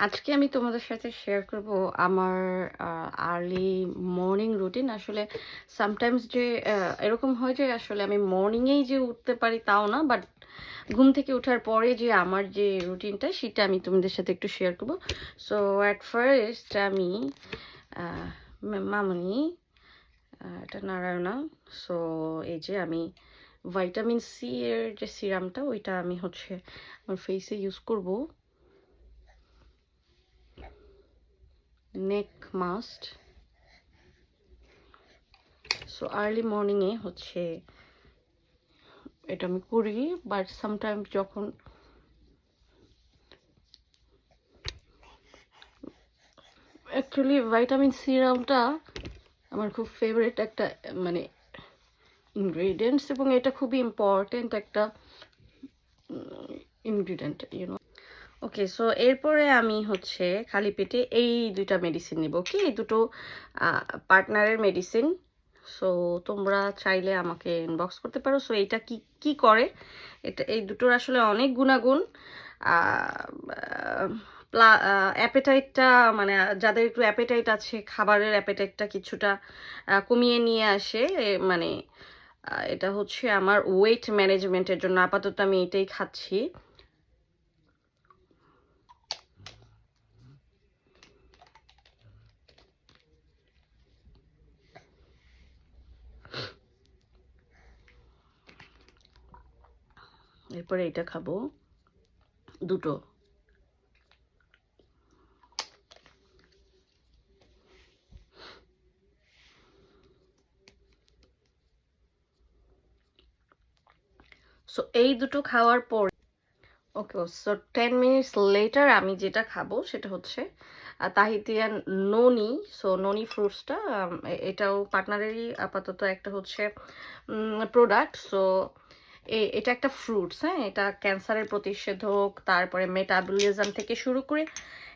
আজকে আমি তোমাদের সাথে শেয়ার করব আমার আর্লি মর্নিং রুটিন। আসলে সামটাইমস যে এরকম হয় যে আসলে আমি মর্নিংয়েই যে উঠতে পারি তাও না, বাট ঘুম থেকে ওঠার পরে যে আমার যে রুটিনটা সেটা আমি তোমাদের সাথে একটু শেয়ার করব। সো অ্যাট ফার্স্ট আমি মামনি এটা নারায়ণা। সো এই যে আমি ভাইটামিন সি এর যে সিরামটা ওইটা আমি হচ্ছে আমার ফেসে ইউজ করব। নেক মাস্ট। সো আর্লি মর্নিংয়ে হচ্ছে এটা আমি করি, বাট সামটাইমস যখন অ্যাকচুয়ালি ভাইটামিন সিরামটা আমার খুব ফেভারিট একটা মানে ইনগ্রেডিয়েন্টস, এবং এটা খুবই ইম্পর্টেন্ট একটা ইনগ্রেডিয়েন্ট ইউনো। ওকে, সো এরপরে আমি হচ্ছে খালি পেটে এই দুইটা মেডিসিন নিব। কি এই দুটো পার্টনারের মেডিসিন। সো তোমরা চাইলে আমাকে ইনবক্স করতে পারো। সো এইটা কি কি করে, এটা এই দুটোর আসলে অনেক গুণাগুণ। অ্যাপেটাইটটা মানে যাদের একটু অ্যাপেটাইট আছে, খাবারের অ্যাপেটাইটটা কিছুটা কমিয়ে নিয়ে আসে। মানে এটা হচ্ছে আমার ওয়েট ম্যানেজমেন্টের জন্য আপাতত আমি এটাই খাচ্ছি। এরপরে এটা খাবো দুটো। সো এই দুটো খাওয়ার পর ওকে, সো 10 মিনিটস লেটার আমি যেটা খাবো সেটা হচ্ছে তাহিতিয়ান ননি। সো ননি ফ্রুটসটা এটাও পার্টনারেরই আপাতত একটা হচ্ছে প্রোডাক্ট। সো এটা একটা ফ্রুটস, হ্যাঁ, এটা ক্যান্সারের প্রতিষেধক, তারপরে মেটাবলিজম থেকে শুরু করে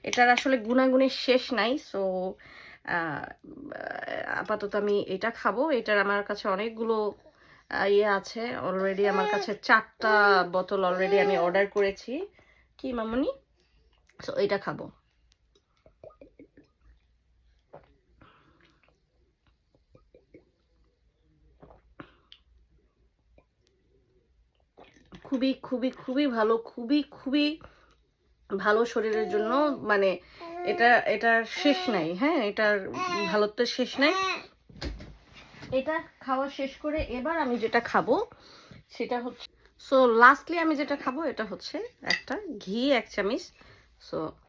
এটার আসলে গুণাগুণের শেষ নাই। সো আপাতত আমি এটা খাবো। এটার আমার কাছে অনেকগুলো ইয়ে আছে অলরেডি, আমার কাছে 4টা বোতল অলরেডি আমি অর্ডার করেছি। কি মামুনি? সো এটা খাবো। খুবই খুবই খুবই ভালো, খুবই খুবই ভালো শরীরের জন্য। মানে এটার শেষ নাই, হ্যাঁ, এটার ভালোত্বের শেষ নাই। এটা খাওয়া শেষ করে এবার আমি যেটা খাবো সেটা হচ্ছে, সো লাস্টলি আমি যেটা খাবো এটা হচ্ছে একটা ঘি 1 চামচ। সো